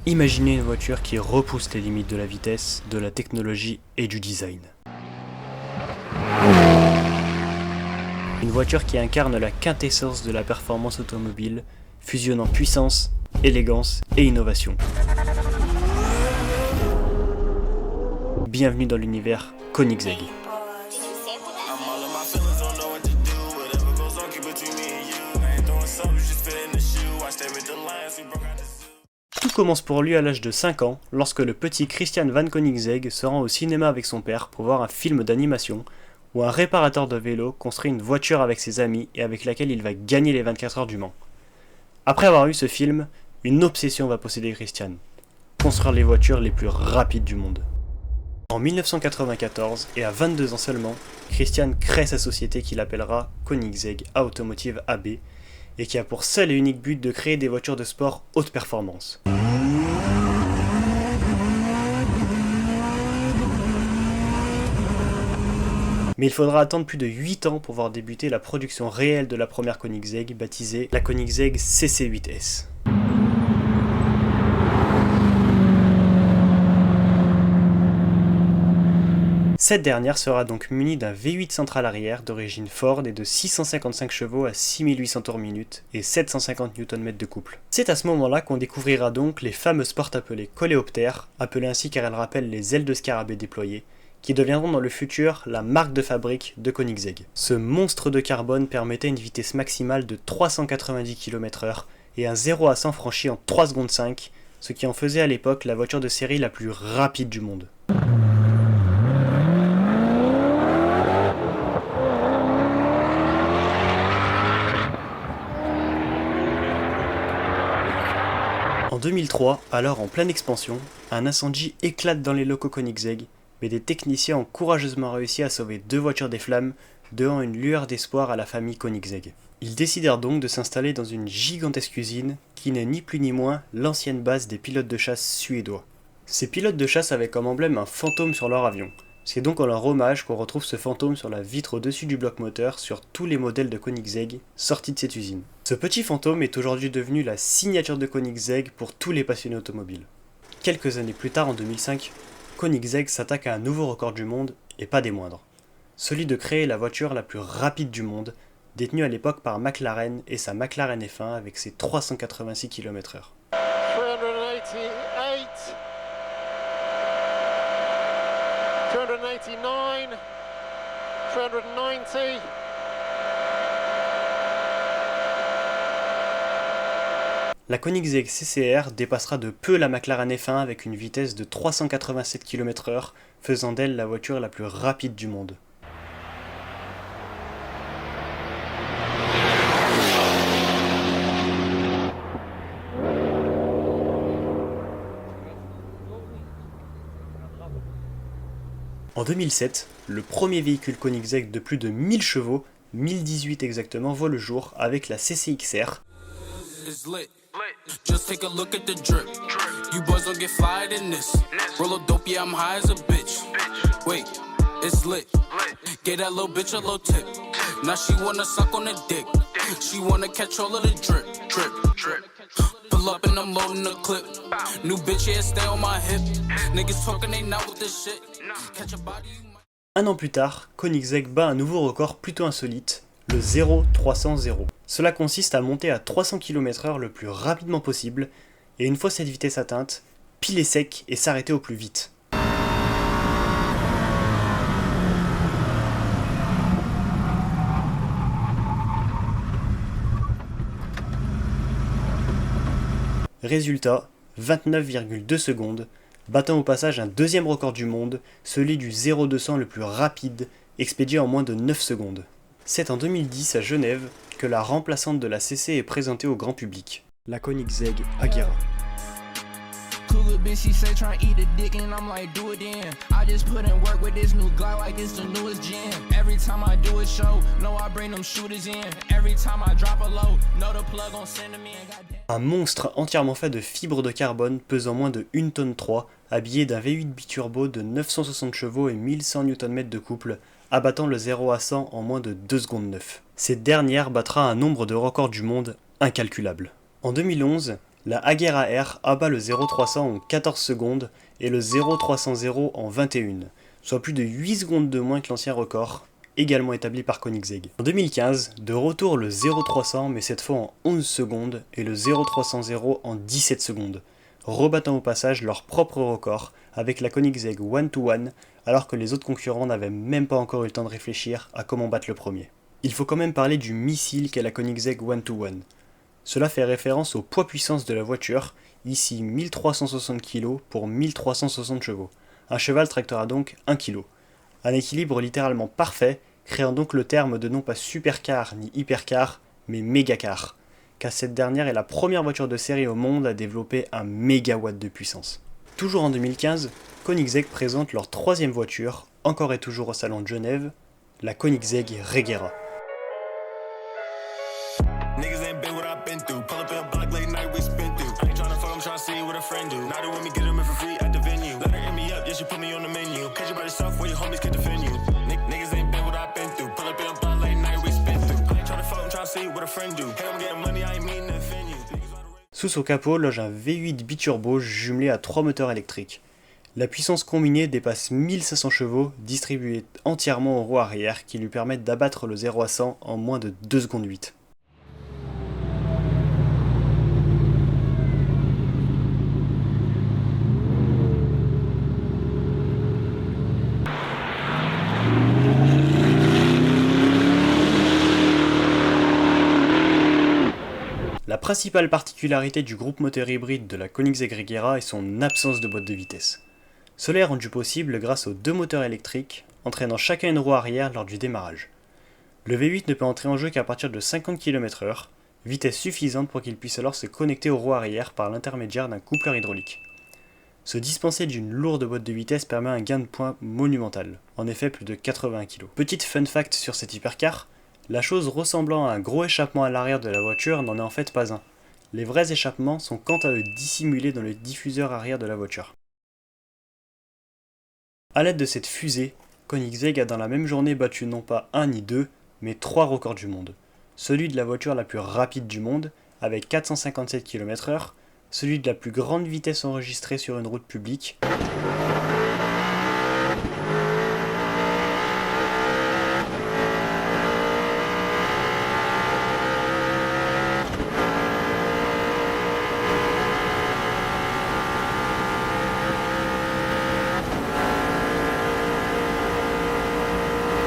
Imaginez une voiture qui repousse les limites de la vitesse, de la technologie et du design. Une voiture qui incarne la quintessence de la performance automobile, fusionnant puissance, élégance et innovation. Bienvenue dans l'univers Koenigsegg. Tout commence pour lui à l'âge de 5 ans, lorsque le petit Christian van Koenigsegg se rend au cinéma avec son père pour voir un film d'animation, où un réparateur de vélo construit une voiture avec ses amis et avec laquelle il va gagner les 24 heures du Mans. Après avoir eu ce film, une obsession va posséder Christian: construire les voitures les plus rapides du monde. En 1994, et à 22 ans seulement, Christian crée sa société qu'il appellera Koenigsegg Automotive AB, et qui a pour seul et unique but de créer des voitures de sport haute performance. Mais il faudra attendre plus de 8 ans pour voir débuter la production réelle de la première Koenigsegg, baptisée la Koenigsegg CC8S. Cette dernière sera donc munie d'un V8 central arrière d'origine Ford et de 655 chevaux à 6800 tours-minute et 750 Nm de couple. C'est à ce moment-là qu'on découvrira donc les fameuses portes appelées coléoptères, appelées ainsi car elles rappellent les ailes de scarabée déployées, qui deviendront dans le futur la marque de fabrique de Koenigsegg. Ce monstre de carbone permettait une vitesse maximale de 390 km/h et un 0 à 100 franchi en 3 secondes 5, ce qui en faisait à l'époque la voiture de série la plus rapide du monde. En 2003, alors en pleine expansion, un incendie éclate dans les locaux Koenigsegg, mais des techniciens ont courageusement réussi à sauver 2 voitures des flammes, donnant une lueur d'espoir à la famille Koenigsegg. Ils décidèrent donc de s'installer dans une gigantesque usine qui n'est ni plus ni moins l'ancienne base des pilotes de chasse suédois. Ces pilotes de chasse avaient comme emblème un fantôme sur leur avion. C'est donc en leur hommage qu'on retrouve ce fantôme sur la vitre au-dessus du bloc moteur sur tous les modèles de Koenigsegg sortis de cette usine. Ce petit fantôme est aujourd'hui devenu la signature de Koenigsegg pour tous les passionnés automobiles. Quelques années plus tard, en 2005, Koenigsegg s'attaque à un nouveau record du monde, et pas des moindres. Celui de créer la voiture la plus rapide du monde, détenue à l'époque par McLaren et sa McLaren F1 avec ses 386 km/h. 389, 390. La Koenigsegg CCR dépassera de peu la McLaren F1 avec une vitesse de 387 km/h, faisant d'elle la voiture la plus rapide du monde. En 2007, le premier véhicule Koenigsegg de plus de 1000 chevaux, 1018 exactement, voit le jour avec la CCXR. Just take a look at the drip. You boys don't get fired in this. Roll a dope, yeah, I'm high as a bitch. Wait, it's lit. Get that little bitch a little tip. Now she wanna suck on the dick. She wanna catch all of the drip, drip, drip. Pull up and I'm loading the clip. New bitch, yeah, stay on my hip. Niggas talking, they not with this shit. Catch a body. Un an plus tard, Koenigsegg bat un nouveau record plutôt insolite, le 0-300-0. Cela consiste à monter à 300 km/h le plus rapidement possible, et une fois cette vitesse atteinte, piler sec et s'arrêter au plus vite. Résultat, 29,2 secondes, battant au passage un deuxième record du monde, celui du 0-200 le plus rapide, expédié en moins de 9 secondes. C'est en 2010 à Genève que la remplaçante de la CC est présentée au grand public, la Koenigsegg Agera. Un monstre entièrement fait de fibres de carbone pesant moins de 1 tonne 3, habillé d'un V8 biturbo de 960 chevaux et 1100 Nm de couple, abattant le 0 à 100 en moins de 2 secondes 9. Cette dernière battra un nombre de records du monde incalculable. En 2011, La Agera R abat le 0-300 en 14 secondes et le 0-300 en 21, soit plus de 8 secondes de moins que l'ancien record, également établi par Koenigsegg. En 2015, de retour le 0-300 mais cette fois en 11 secondes et le 0-300 en 17 secondes, rebattant au passage leur propre record avec la Koenigsegg One-to-One alors que les autres concurrents n'avaient même pas encore eu le temps de réfléchir à comment battre le premier. Il faut quand même parler du missile qu'est la Koenigsegg One-to-One. Cela fait référence au poids-puissance de la voiture, ici 1360 kg pour 1360 chevaux. Un cheval tractera donc 1 kg. Un équilibre littéralement parfait, créant donc le terme de non pas supercar ni hypercar, mais mégacar, car cette dernière est la première voiture de série au monde à développer un mégawatt de puissance. Toujours en 2015, Koenigsegg présente leur troisième voiture, encore et toujours au salon de Genève, la Koenigsegg Regera. Sous son capot loge un V8 biturbo jumelé à 3 moteurs électriques. La puissance combinée dépasse 1500 chevaux, distribués entièrement aux roues arrière qui lui permettent d'abattre le 0 à 100 en moins de 2 secondes 8. La principale particularité du groupe moteur hybride de la Koenigsegg Regera est son absence de boîte de vitesse. Cela est rendu possible grâce aux deux moteurs électriques, entraînant chacun une roue arrière lors du démarrage. Le V8 ne peut entrer en jeu qu'à partir de 50 km/h, vitesse suffisante pour qu'il puisse alors se connecter aux roues arrière par l'intermédiaire d'un coupleur hydraulique. Se dispenser d'une lourde boîte de vitesse permet un gain de poids monumental, en effet plus de 80 kg. Petite fun fact sur cet hypercar, la chose ressemblant à un gros échappement à l'arrière de la voiture n'en est en fait pas un. Les vrais échappements sont quant à eux dissimulés dans le diffuseur arrière de la voiture. A l'aide de cette fusée, Koenigsegg a dans la même journée battu non pas un ni deux, mais 3 records du monde. Celui de la voiture la plus rapide du monde, avec 457 km/h, celui de la plus grande vitesse enregistrée sur une route publique,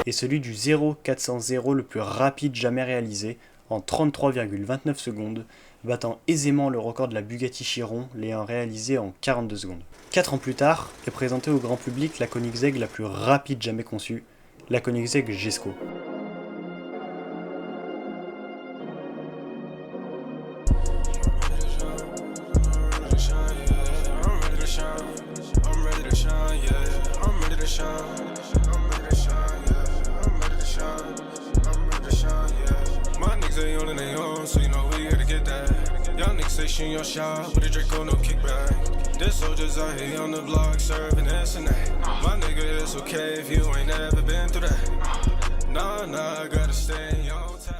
et celui du 0-400 le plus rapide jamais réalisé, en 33,29 secondes, battant aisément le record de la Bugatti Chiron, l'ayant réalisé en 42 secondes. 4 ans plus tard, est présentée au grand public la Koenigsegg la plus rapide jamais conçue, la Koenigsegg Jesko. Shoot your shot with a Draco, no kickback. This soldiers out here on the block serving this and that. My nigga, it's okay if you ain't never been through that. Nah, I gotta stay in your time.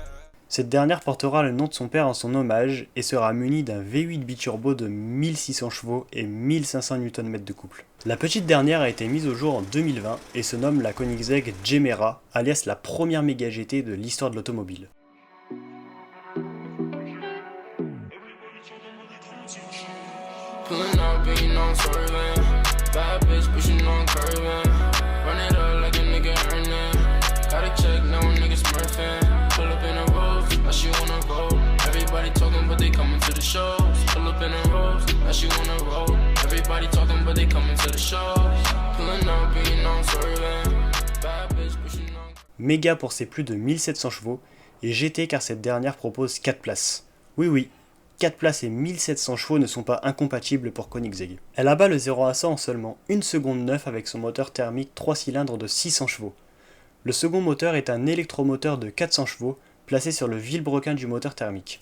Cette dernière portera le nom de son père en son hommage et sera munie d'un V8 biturbo de 1600 chevaux et 1500 Nm de couple. La petite dernière a été mise au jour en 2020 et se nomme la Koenigsegg Gemera, alias la première méga GT de l'histoire de l'automobile. Pulling up and you know I'm swerving. Bad bitch, but you know I'm curving. Run it up like a nigga earning. Gotta check, now a nigga smurfing. Pull up in a rose, now she wanna roll. Everybody talking, but they coming to the shows. Pull up in a rose, now she wanna roll. Everybody talking, but they coming to the shows. Pulling up and you know I'm swerving. Bad bitch, but you know. Méga pour ses plus de 1700 chevaux et GT car cette dernière propose 4 places. Oui, 4 places et 1700 chevaux ne sont pas incompatibles pour Koenigsegg. Elle abat le 0 à 100 en seulement 1 seconde 9 avec son moteur thermique 3 cylindres de 600 chevaux. Le second moteur est un électromoteur de 400 chevaux placé sur le vilebrequin du moteur thermique.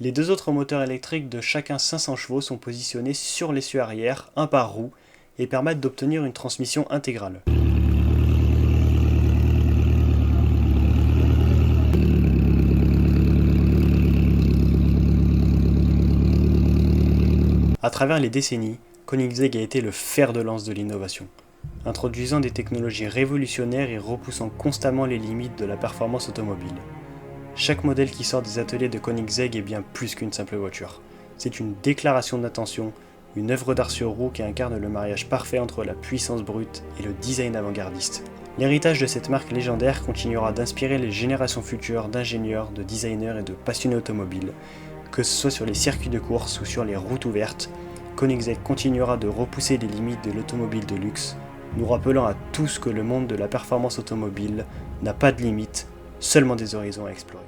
Les deux autres moteurs électriques de chacun 500 chevaux sont positionnés sur l'essieu arrière, un par roue, et permettent d'obtenir une transmission intégrale. À travers les décennies, Koenigsegg a été le fer de lance de l'innovation, introduisant des technologies révolutionnaires et repoussant constamment les limites de la performance automobile. Chaque modèle qui sort des ateliers de Koenigsegg est bien plus qu'une simple voiture. C'est une déclaration d'intention, une œuvre d'art sur roue qui incarne le mariage parfait entre la puissance brute et le design avant-gardiste. L'héritage de cette marque légendaire continuera d'inspirer les générations futures d'ingénieurs, de designers et de passionnés automobiles. Que ce soit sur les circuits de course ou sur les routes ouvertes, Koenigsegg continuera de repousser les limites de l'automobile de luxe, nous rappelant à tous que le monde de la performance automobile n'a pas de limites, seulement des horizons à explorer.